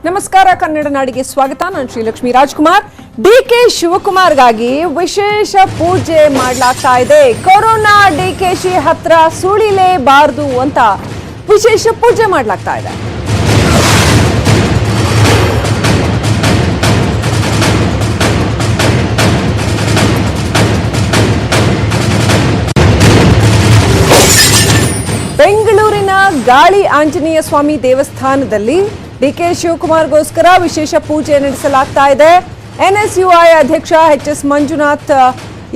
ನಮಸ್ಕಾರ, ಕನ್ನಡ ನಾಡಿಗೆ ಸ್ವಾಗತ. ನಾನು ಶ್ರೀಲಕ್ಷ್ಮಿ ರಾಜ್ಕುಮಾರ್. ಡಿಕೆ ಶಿವಕುಮಾರ್ಗಾಗಿ ವಿಶೇಷ ಪೂಜೆ ಮಾಡಲಾಗ್ತಾ ಇದೆ. ಕೊರೋನಾ ಡಿಕೆಶಿ ಹತ್ರ ಸುಳಿಲೇಬಾರದು ಅಂತ ವಿಶೇಷ ಪೂಜೆ ಮಾಡಲಾಗ್ತಾ ಇದೆ. ಬೆಂಗಳೂರಿನ ಗಾಳಿ ಆಂಜನೇಯ ಸ್ವಾಮಿ ದೇವಸ್ಥಾನದಲ್ಲಿ ಡಿಕೆ ಶಿವಕುಮಾರ್ಗೋಸ್ಕರ ವಿಶೇಷ ಪೂಜೆ ನಡೆಸಲಾಗ್ತಾ ಇದೆ. ಎನ್ಎಸ್ಯುಐ ಅಧ್ಯಕ್ಷ ಎಚ್.ಎಸ್. ಮಂಜುನಾಥ್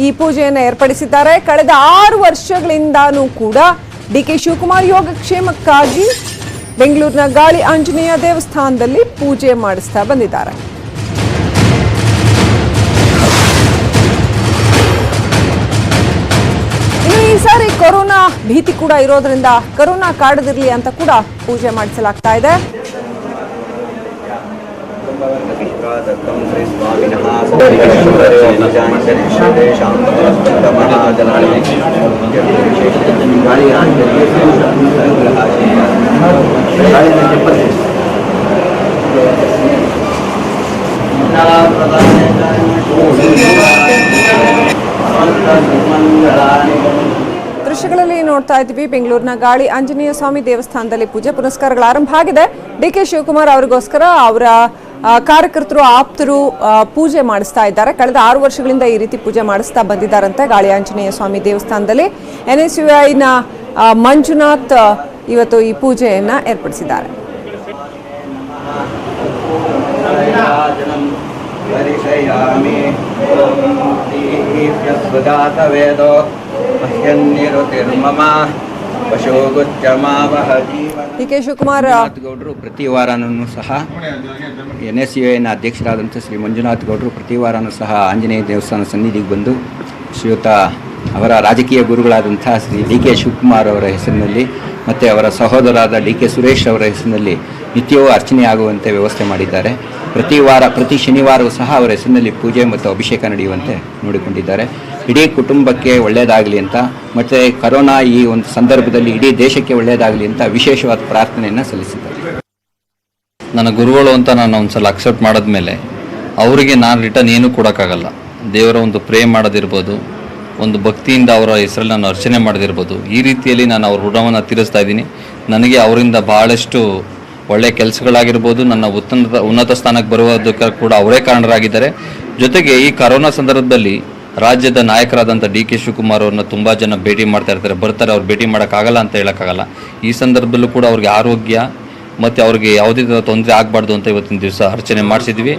ಈ ಪೂಜೆಯನ್ನು ಏರ್ಪಡಿಸಿದ್ದಾರೆ. ಕಳೆದ 6 ವರ್ಷಗಳಿಂದಾನೂ ಕೂಡ ಡಿಕೆ ಶಿವಕುಮಾರ್ ಯೋಗಕ್ಷೇಮಕ್ಕಾಗಿ ಬೆಂಗಳೂರಿನ ಗಾಳಿ ಆಂಜನೇಯ ದೇವಸ್ಥಾನದಲ್ಲಿ ಪೂಜೆ ಮಾಡಿಸ್ತಾ ಬಂದಿದ್ದಾರೆ. ಈ ಸಾರಿ ಕೊರೋನಾ ಭೀತಿ ಕೂಡ ಇರೋದ್ರಿಂದ ಕೊರೋನಾ ಕಾಡದಿರಲಿ ಅಂತ ಕೂಡ ಪೂಜೆ ಮಾಡಿಸಲಾಗ್ತಾ ಇದೆ. ದೃಶ್ಯಗಳಲ್ಲಿ ನೋಡ್ತಾ ಇದ್ದೀವಿ, ಬೆಂಗಳೂರಿನ ಗಾಳಿ ಆಂಜನೇಯ ಸ್ವಾಮಿ ದೇವಸ್ಥಾನದಲ್ಲಿ ಪೂಜೆ ಪುನಸ್ಕಾರಗಳ ಆರಂಭ ಆಗಿದೆ. ಡಿಕೆ ಶಿವಕುಮಾರ್ ಅವರಿಗೋಸ್ಕರ ಅವರ ಕಾರ್ಯಕರ್ತರು ಆಪ್ತರು ಪೂಜೆ ಮಾಡಿಸ್ತಾ ಇದ್ದಾರೆ. ಕಳೆದ 6 ವರ್ಷಗಳಿಂದ ಈ ರೀತಿ ಪೂಜೆ ಮಾಡಿಸ್ತಾ ಬಂದಿದ್ದಾರಂತೆ ಗಾಳಿ ಆಂಜನೇಯ ಸ್ವಾಮಿ ದೇವಸ್ಥಾನದಲ್ಲಿ. ಎನ್ಎಸ್ಯುಐನ ಮಂಜುನಾಥ್ ಇವತ್ತು ಈ ಪೂಜೆಯನ್ನ ಏರ್ಪಡಿಸಿದ್ದಾರೆ. ಡಿಕೆ ಶಿವಕುಮಾರ್ ಗೌಡರು ಪ್ರತಿ ವಾರನೂ ಸಹ ಎನ್ಎಸ್ಯುಐನ ಅಧ್ಯಕ್ಷರಾದಂಥ ಶ್ರೀ ಮಂಜುನಾಥ್ ಗೌಡರು ಪ್ರತಿ ವಾರನೂ ಸಹ ಆಂಜನೇಯ ದೇವಸ್ಥಾನ ಸನ್ನಿಧಿಗೆ ಬಂದು ಶ್ರೀಯುತ ಅವರ ರಾಜಕೀಯ ಗುರುಗಳಾದಂಥ ಶ್ರೀ ಡಿಕೆ ಶಿವಕುಮಾರ್ ಅವರ ಹೆಸರಿನಲ್ಲಿ ಮತ್ತು ಅವರ ಸಹೋದರರಾದ ಡಿಕೆ ಸುರೇಶ್ ಅವರ ಹೆಸರಿನಲ್ಲಿ ನಿತ್ಯವೂ ಅರ್ಚನೆ ಆಗುವಂತೆ ವ್ಯವಸ್ಥೆ ಮಾಡಿದ್ದಾರೆ. ಪ್ರತಿ ಶನಿವಾರವೂ ಸಹ ಅವರ ಹೆಸರಿನಲ್ಲಿ ಪೂಜೆ ಮತ್ತು ಅಭಿಷೇಕ ನಡೆಯುವಂತೆ ನೋಡಿಕೊಂಡಿದ್ದಾರೆ. ಇಡೀ ಕುಟುಂಬಕ್ಕೆ ಒಳ್ಳೆಯದಾಗಲಿ ಅಂತ ಮತ್ತು ಕರೋನಾ ಈ ಒಂದು ಸಂದರ್ಭದಲ್ಲಿ ಇಡೀ ದೇಶಕ್ಕೆ ಒಳ್ಳೆಯದಾಗಲಿ ಅಂತ ವಿಶೇಷವಾದ ಪ್ರಾರ್ಥನೆಯನ್ನು ಸಲ್ಲಿಸಿದ್ದಾರೆ. ನನ್ನ ಗುರುಗಳು ಅಂತ ನಾನು ಒಂದ್ಸಲ ಅಕ್ಸೆಪ್ಟ್ ಮಾಡಿದ್ಮೇಲೆ ಅವರಿಗೆ ನಾನು ರಿಟರ್ನ್ ಏನೂ ಕೊಡೋಕ್ಕಾಗಲ್ಲ. ದೇವರ ಒಂದು ಪ್ರೇಮ್ ಮಾಡೋದಿರ್ಬೋದು, ಒಂದು ಭಕ್ತಿಯಿಂದ ಅವರ ಹೆಸರಲ್ಲಿ ನಾನು ಅರ್ಚನೆ ಮಾಡೋದಿರ್ಬೋದು, ಈ ರೀತಿಯಲ್ಲಿ ನಾನು ಅವ್ರ ಋಣವನ್ನು ತೀರಿಸ್ತಾ ಇದ್ದೀನಿ. ನನಗೆ ಅವರಿಂದ ಭಾಳಷ್ಟು ಒಳ್ಳೆಯ ಕೆಲಸಗಳಾಗಿರ್ಬೋದು, ನನ್ನ ಉನ್ನತ ಸ್ಥಾನಕ್ಕೆ ಬರುವುದಕ್ಕೆ ಕೂಡ ಅವರೇ ಕಾರಣರಾಗಿದ್ದಾರೆ. ಜೊತೆಗೆ ಈ ಕರೋನಾ ಸಂದರ್ಭದಲ್ಲಿ ರಾಜ್ಯದ ನಾಯಕರಾದಂಥ ಡಿ.ಕೆ. ಶಿವಕುಮಾರ್ ಅವ್ರನ್ನ ತುಂಬ ಜನ ಭೇಟಿ ಮಾಡ್ತಾ ಇರ್ತಾರೆ, ಬರ್ತಾರೆ. ಅವ್ರು ಭೇಟಿ ಮಾಡೋಕ್ಕಾಗಲ್ಲ ಅಂತ ಹೇಳೋಕ್ಕಾಗಲ್ಲ. ಈ ಸಂದರ್ಭದಲ್ಲೂ ಕೂಡ ಅವ್ರಿಗೆ ಆರೋಗ್ಯ ಮತ್ತು ಅವ್ರಿಗೆ ಯಾವುದೇ ತೊಂದರೆ ಆಗಬಾರ್ದು ಅಂತ ಇವತ್ತಿನ ದಿವಸ ಅರ್ಚನೆ ಮಾಡಿಸಿದ್ವಿ.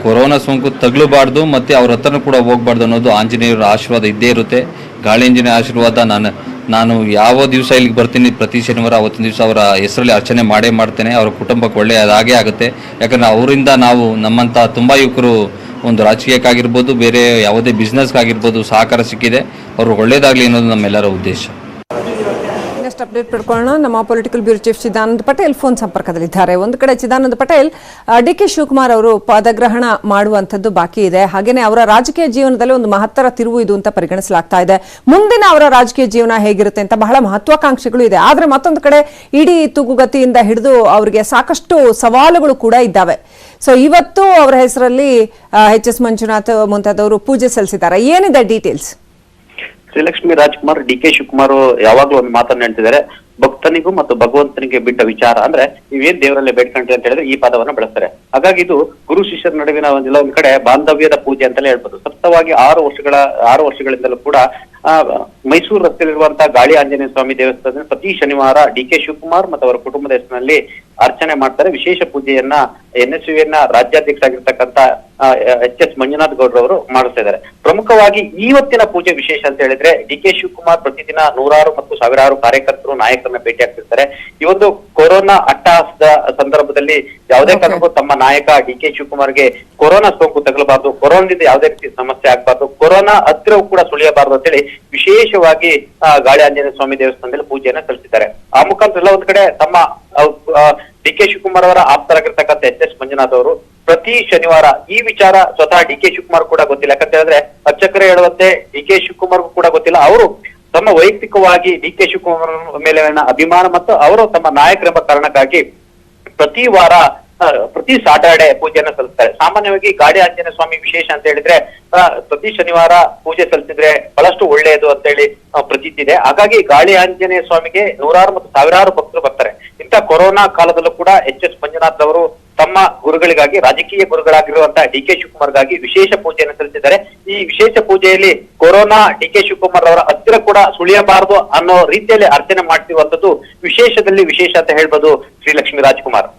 ಕೊರೋನಾ ಸೋಂಕು ತಗಲಬಾರ್ದು ಮತ್ತು ಅವ್ರ ಹತ್ರನೂ ಕೂಡ ಹೋಗಬಾರ್ದು ಅನ್ನೋದು ಆಂಜನೇಯರ ಆಶೀರ್ವಾದ ಇದ್ದೇ ಇರುತ್ತೆ. ಗಾಳಿ ಆಂಜನೇಯ ಆಶೀರ್ವಾದ ನಾನು ಯಾವ ದಿವಸ ಇಲ್ಲಿಗೆ ಬರ್ತೀನಿ ಪ್ರತಿ ಶನಿವಾರ ಅವತ್ತಿನ ದಿವಸ ಅವರ ಹೆಸರಲ್ಲಿ ಅರ್ಚನೆ ಮಾಡ್ತೇನೆ. ಅವರ ಕುಟುಂಬಕ್ಕೆ ಒಳ್ಳೆಯದಾಗೇ ಆಗುತ್ತೆ. ಯಾಕಂದರೆ ಅವರಿಂದ ನಾವು ನಮ್ಮಂಥ ತುಂಬ ಯುವಕರು ಒಂದು ರಾಜಕೀಯಕ್ಕಾಗಿರ್ಬೋದು, ಬೇರೆ ಯಾವುದೇ ಬಿಸ್ನೆಸ್ಗಾಗಿರ್ಬೋದು ಸಹಕಾರ ಸಿಕ್ಕಿದೆ. ಅವ್ರಿಗೆ ಒಳ್ಳೆಯದಾಗಲಿ ಅನ್ನೋದು ನಮ್ಮೆಲ್ಲರ ಉದ್ದೇಶ. ನೆಕ್ಸ್ಟ್ ಅಪ್ಡೇಟ್ ಪಡ್ಕೊಳ್ಳೋಣ. ನಮ್ಮ political bureau chief Chidananda Patel phone ಸಂಪರ್ಕದಲ್ಲಿದ್ದಾರೆ. ಒಂದು ಕಡೆ ಚಿದಾನಂದ ಪಟೇಲ್, ಡಿಕೆ ಶಿವಕುಮಾರ್ ಅವರು ಪದಗ್ರಹಣ ಮಾಡುವಂಥದ್ದು ಬಾಕಿ ಇದೆ. ಹಾಗೇನೆ ಅವರ ರಾಜಕೀಯ ಜೀವನದಲ್ಲಿ ಒಂದು ಮಹತ್ತರ ತಿರುವು ಇದು ಅಂತ ಪರಿಗಣಿಸಲಾಗ್ತಾ ಇದೆ. ಮುಂದಿನ ಅವರ ರಾಜಕೀಯ ಜೀವನ ಹೇಗಿರುತ್ತೆ ಅಂತ ಬಹಳ ಮಹತ್ವಾಕಾಂಕ್ಷೆಗಳು ಇದೆ. ಆದರೆ ಮತ್ತೊಂದು ಕಡೆ ಇಡೀ ತೂಗುಗತಿಯಿಂದ ಹಿಡಿದು ಅವರಿಗೆ ಸಾಕಷ್ಟು ಸವಾಲುಗಳು ಕೂಡ ಇದ್ದಾವೆ. ಸೊ ಇವತ್ತು ಅವರ ಹೆಸರಲ್ಲಿ ಎಚ್.ಎಸ್. ಮಂಜುನಾಥ್ ಮುಂತಾದವರು ಪೂಜೆ ಸಲ್ಲಿಸಿದ್ದಾರೆ. ಏನಿದೆ ಡೀಟೇಲ್ಸ್? ಶ್ರೀಲಕ್ಷ್ಮಿ ರಾಜ್ಕುಮಾರ್, ಡಿ.ಕೆ. ಶಿವಕುಮಾರ್ ಯಾವಾಗ್ಲೂ ಒಂದು ಮಾತನ್ನ ಹೇಳ್ತಿದ್ದಾರೆ, ಭಕ್ತನಿಗೂ ಮತ್ತು ಭಗವಂತನಿಗೆ ಬಿಟ್ಟ ವಿಚಾರ. ಅಂದ್ರೆ ನೀವೇನ್ ದೇವರಲ್ಲೇ ಬೇಡ್ಕೊಂಡ್ರಿ ಅಂತ ಹೇಳಿದ್ರೆ ಈ ಪದವನ್ನ ಬಳಸ್ತಾರೆ. ಹಾಗಾಗಿ ಇದು ಗುರು ಶಿಷ್ಯರ ನಡುವಿನ ಒಂದ್ ಕಡೆ ಬಾಂಧವ್ಯದ ಪೂಜೆ ಅಂತಲೇ ಹೇಳ್ಬೋದು. ಸತತವಾಗಿ 6 ವರ್ಷಗಳಿಂದಲೂ ಕೂಡ ಮೈಸೂರು ರಸ್ತೆಯಲ್ಲಿರುವಂತಹ ಗಾಳಿ ಆಂಜನೇಯ ಸ್ವಾಮಿ ದೇವಸ್ಥಾನದಲ್ಲಿ ಪ್ರತಿ ಶನಿವಾರ ಡಿ.ಕೆ. ಶಿವಕುಮಾರ್ ಮತ್ತು ಅವರ ಕುಟುಂಬದ ಹೆಸರಿನಲ್ಲಿ ಅರ್ಚನೆ ಮಾಡ್ತಾರೆ. ವಿಶೇಷ ಪೂಜೆಯನ್ನ ಎನ್ಎಸ್ಯುನ ರಾಜ್ಯಾಧ್ಯಕ್ಷರಾಗಿರ್ತಕ್ಕಂಥ ಎಚ್.ಎಸ್. ಮಂಜುನಾಥ್ ಗೌಡ್ರು ಅವರು ಮಾಡಿಸ್ತಾ ಇದ್ದಾರೆ. ಪ್ರಮುಖವಾಗಿ ಇವತ್ತಿನ ಪೂಜೆ ವಿಶೇಷ ಅಂತ ಹೇಳಿದ್ರೆ ಡಿ.ಕೆ. ಶಿವಕುಮಾರ್ ಪ್ರತಿದಿನ 100 ಮತ್ತು ಸಾವಿರಾರು ಕಾರ್ಯಕರ್ತರು ನಾಯಕರನ್ನ ಭೇಟಿ ಆಗ್ತಿರ್ತಾರೆ. ಈ ಒಂದು ಕೊರೋನಾ ಅಟ್ಟಹಾಸದ ಸಂದರ್ಭದಲ್ಲಿ ಯಾವುದೇ ಕಾರಣಕ್ಕೂ ತಮ್ಮ ನಾಯಕ ಡಿ.ಕೆ. ಶಿವಕುಮಾರ್ಗೆ ಕೊರೋನಾ ಸೋಂಕು ತಗಲಬಾರ್ದು, ಕೊರೋನಾದಿಂದ ಯಾವುದೇ ರೀತಿ ಸಮಸ್ಯೆ ಆಗಬಾರ್ದು, ಕೊರೋನಾ ಹತ್ತಿರವೂ ಕೂಡ ಸುಳಿಯಬಾರ್ದು ಅಂತೇಳಿ ವಿಶೇಷವಾಗಿ ಗಾಳಿ ಆಂಜನೇಯ ಸ್ವಾಮಿ ದೇವಸ್ಥಾನದಲ್ಲಿ ಪೂಜೆಯನ್ನ ಸಲ್ಲಿಸಿದ್ದಾರೆ. ಆ ಮುಖಾಂತರ ಎಲ್ಲ ಒಂದ್ ಕಡೆ ತಮ್ಮ ಡಿ.ಕೆ. ಶಿವಕುಮಾರ್ ಅವರ ಆಪ್ತರಾಗಿರ್ತಕ್ಕಂಥ ಎಚ್.ಎಸ್. ಮಂಜುನಾಥ್ ಅವರು ಪ್ರತಿ ಶನಿವಾರ ಈ ವಿಚಾರ ಸ್ವತಃ ಡಿ.ಕೆ. ಶಿವಕುಮಾರ್ ಕೂಡ ಗೊತ್ತಿಲ್ಲ. ಯಾಕಂತ ಹೇಳಿದ್ರೆ ಅರ್ಚಕರೇ ಹೇಳುವಂತೆ ಡಿ.ಕೆ. ಶಿವಕುಮಾರ್ಗೂ ಕೂಡ ಗೊತ್ತಿಲ್ಲ. ಅವರು ತಮ್ಮ ವೈಯಕ್ತಿಕವಾಗಿ ಡಿ.ಕೆ. ಶಿವಕುಮಾರ್ ಮೇಲೆ ಅಭಿಮಾನ ಮತ್ತು ಅವರು ತಮ್ಮ ನಾಯಕರೆಂಬ ಕಾರಣಕ್ಕಾಗಿ ಪ್ರತಿ ವಾರ ಪ್ರತಿ ಸಾಟರ್ಡೆ ಪೂಜೆಯನ್ನ ಸಲ್ಲಿಸ್ತಾರೆ. ಸಾಮಾನ್ಯವಾಗಿ ಗಾಡಿ ಆಂಜನೇಯ ಸ್ವಾಮಿ ವಿಶೇಷ ಅಂತ ಹೇಳಿದ್ರೆ ಪ್ರತಿ ಶನಿವಾರ ಪೂಜೆ ಸಲ್ಲಿಸಿದ್ರೆ ಬಹಳಷ್ಟು ಒಳ್ಳೆಯದು ಅಂತ ಹೇಳಿ ಪ್ರತೀತಿ ಇದೆ. ಹಾಗಾಗಿ ಗಾಳಿ ಆಂಜನೇಯ ಸ್ವಾಮಿಗೆ ನೂರಾರು ಮತ್ತು ಸಾವಿರಾರು ಭಕ್ತರು ಬರ್ತಾರೆ. ಇಂಥ ಕೊರೋನಾ ಕಾಲದಲ್ಲೂ ಕೂಡ ಎಚ್ ಎಸ್ ಮಂಜುನಾಥ್ ಅವರು ತಮ್ಮ ಗುರುಗಳಿಗಾಗಿ, ರಾಜಕೀಯ ಗುರುಗಳಾಗಿರುವಂತಹ ಡಿ ಕೆ ಶಿವಕುಮಾರ್ಗಾಗಿ ವಿಶೇಷ ಪೂಜೆಯನ್ನು ಸಲ್ಲಿಸಿದ್ದಾರೆ. ಈ ವಿಶೇಷ ಪೂಜೆಯಲ್ಲಿ ಕೊರೋನಾ ಡಿ ಕೆ ಶಿವಕುಮಾರ್ ಅವರ ಹತ್ತಿರ ಕೂಡ ಸುಳಿಯಬಾರದು ಅನ್ನೋ ರೀತಿಯಲ್ಲಿ ಅರ್ಚನೆ ಮಾಡ್ತಿರುವಂತದ್ದು ವಿಶೇಷದಲ್ಲಿ ವಿಶೇಷ ಅಂತ ಹೇಳ್ಬೋದು. ಶ್ರೀಲಕ್ಷ್ಮಿ ರಾಜ್ಕುಮಾರ್.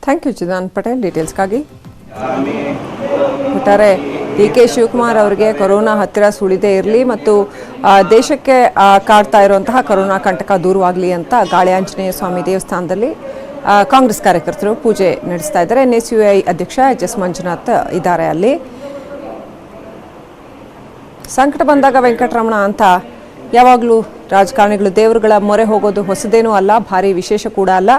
ಥ್ಯಾಂಕ್ ಯು ಚಿದಾನಂದ್ ಪಟೇಲ್ ಡೀಟೇಲ್ಸ್ಗಾಗಿ. ಒಟ್ಟಾರೆ ಡಿ ಕೆ ಶಿವಕುಮಾರ್ ಅವರಿಗೆ ಕೊರೋನಾ ಹತ್ತಿರ ಸುಳಿದೇ ಇರಲಿ ಮತ್ತು ದೇಶಕ್ಕೆ ಕಾಡ್ತಾ ಇರುವಂತಹ ಕೊರೋನಾ ಕಂಟಕ ದೂರವಾಗಲಿ ಅಂತ ಗಾಳಿ ಆಂಜನೇಯ ಸ್ವಾಮಿ ದೇವಸ್ಥಾನದಲ್ಲಿ ಕಾಂಗ್ರೆಸ್ ಕಾರ್ಯಕರ್ತರು ಪೂಜೆ ನಡೆಸ್ತಾ ಇದ್ದಾರೆ. NSUI ಅಧ್ಯಕ್ಷ ಎಚ್ ಎಸ್ ಮಂಜುನಾಥ್ ಇದ್ದಾರೆ. ಅಲ್ಲಿ ಸಂಕಟ ಬಂದಾಗ ವೆಂಕಟರಮಣ ಅಂತ ಯಾವಾಗಲೂ ರಾಜಕಾರಣಿಗಳು ದೇವರುಗಳ ಮೊರೆ ಹೋಗೋದು ಹೊಸದೇನೂ ಅಲ್ಲ, ಭಾರಿ ವಿಶೇಷ ಕೂಡ ಅಲ್ಲ.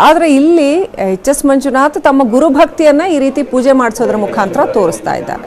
ಆದರೆ ಇಲ್ಲಿ ಎಚ್ ಎಸ್ ಮಂಜುನಾಥ್ ತಮ್ಮ ಗುರುಭಕ್ತಿಯನ್ನು ಈ ರೀತಿ ಪೂಜೆ ಮಾಡಿಸೋದ್ರ ಮುಖಾಂತರ ತೋರಿಸ್ತಾ ಇದ್ದಾರೆ.